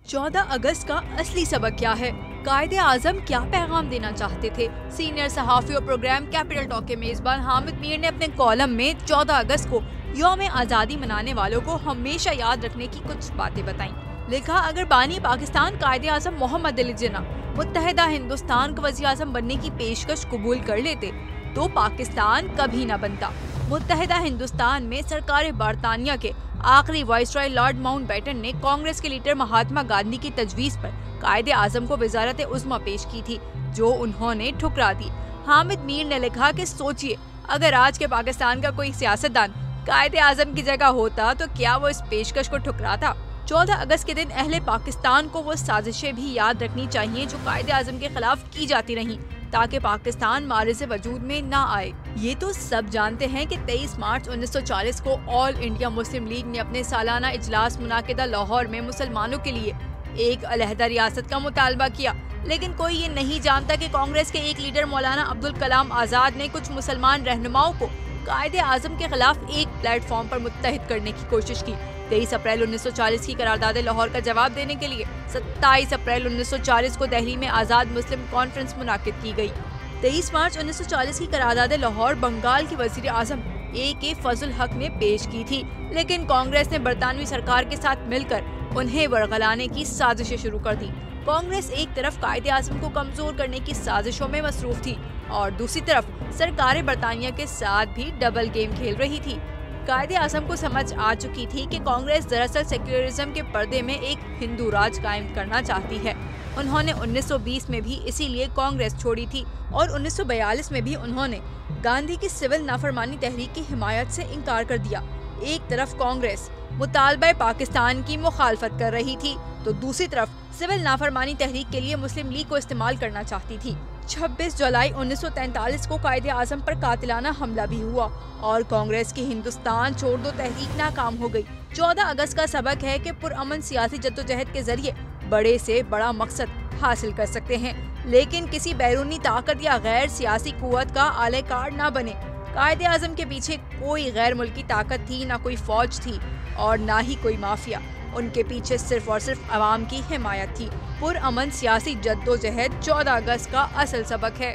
14 अगस्त का असली सबक क्या है? कायदे आजम क्या पैगाम देना चाहते थे? सीनियर सहाफ़ी और प्रोग्राम कैपिटल टॉक के मेजबान हामिद मीर ने अपने कॉलम में 14 अगस्त को यौम आज़ादी मनाने वालों को हमेशा याद रखने की कुछ बातें बताईं। लिखा, अगर बानी पाकिस्तान कायदे आजम मोहम्मद अली जिन्ना मुत्तहिदा हिंदुस्तान का वज़ीर आज़म बनने की पेशकश कबूल कर लेते तो पाकिस्तान कभी न बनता। मुत्तहिदा हिंदुस्तान में सरकार बरतानिया के आखिरी वाइसरॉय लॉर्ड माउंटबेटन ने कांग्रेस के लीडर महात्मा गांधी की तजवीज़ पर कायदे आजम को वज़ारत उज़्मा पेश की थी, जो उन्होंने ठुकरा दी। हामिद मीर ने लिखा कि सोचिए, अगर आज के पाकिस्तान का कोई सियासतदान कायदे आजम की जगह होता तो क्या वो इस पेशकश को ठुकराता? 14 अगस्त के दिन अहले पाकिस्तान को वो साजिशें भी याद रखनी चाहिए जो कायदे आजम के खिलाफ की जाती रहीं, ताकि पाकिस्तान मारिज़ वजूद में ना आए। ये तो सब जानते हैं कि 23 मार्च 1940 को ऑल इंडिया मुस्लिम लीग ने अपने सालाना इजलास मुनाकिदा लाहौर में मुसलमानों के लिए एक अलहदा रियासत का मुतालबा किया, लेकिन कोई ये नहीं जानता कि कांग्रेस के एक लीडर मौलाना अब्दुल कलाम आज़ाद ने कुछ मुसलमान रहनुमाओं को कायदे आजम के खिलाफ एक प्लेटफॉर्म पर मुत्तहिद करने की कोशिश की। 23 अप्रैल 1940 की करारदाद लाहौर का जवाब देने के लिए 27 अप्रैल 1940 को दिल्ली में आज़ाद मुस्लिम कॉन्फ्रेंस मुनाकिद की गई। 23 मार्च 1940 की करारदाद लाहौर बंगाल के वज़ीर आज़म ए.के. फजल हक ने पेश की थी, लेकिन कांग्रेस ने बरतानवी सरकार के साथ मिलकर उन्हें वरगलाने की साजिशें शुरू कर दी। कांग्रेस एक तरफ कायदे आज़म को कमजोर करने की साजिशों में मसरूफ थी और दूसरी तरफ सरकार बरतानिया के साथ भी डबल गेम खेल रही थी। कायदे आज़म को समझ आ चुकी थी कि कांग्रेस दरअसल सेक्युलरिज्म के पर्दे में एक हिंदू राज कायम करना चाहती है। उन्होंने 1920 में भी इसीलिए कांग्रेस छोड़ी थी और 1942 में भी उन्होंने गांधी की सिविल नाफरमानी तहरीक की हिमायत से इनकार कर दिया। एक तरफ कांग्रेस मुतालबा पाकिस्तान की मुखालफत कर रही थी तो दूसरी तरफ सिविल नाफरमानी तहरीक के लिए मुस्लिम लीग को इस्तेमाल करना चाहती थी। 26 जुलाई 1943 को कायदे आज़म पर कातिलाना हमला भी हुआ और कांग्रेस की हिंदुस्तान छोड़ दो तहरीक नाकाम हो गई। 14 अगस्त का सबक है कि पुरअमन सियासी जद्दोजहद के जरिए बड़े से बड़ा मकसद हासिल कर सकते हैं, लेकिन किसी बैरूनी ताकत या गैर सियासी कुव्वत का आलेकार ना बने। कायदे आज़म के पीछे कोई गैर मुल्की ताकत थी, ना कोई फौज थी और ना ही कोई माफिया। उनके पीछे सिर्फ और सिर्फ अवाम की हिमायत थी। पुरअमन सियासी जद्दोजहद 14 अगस्त का असल सबक है।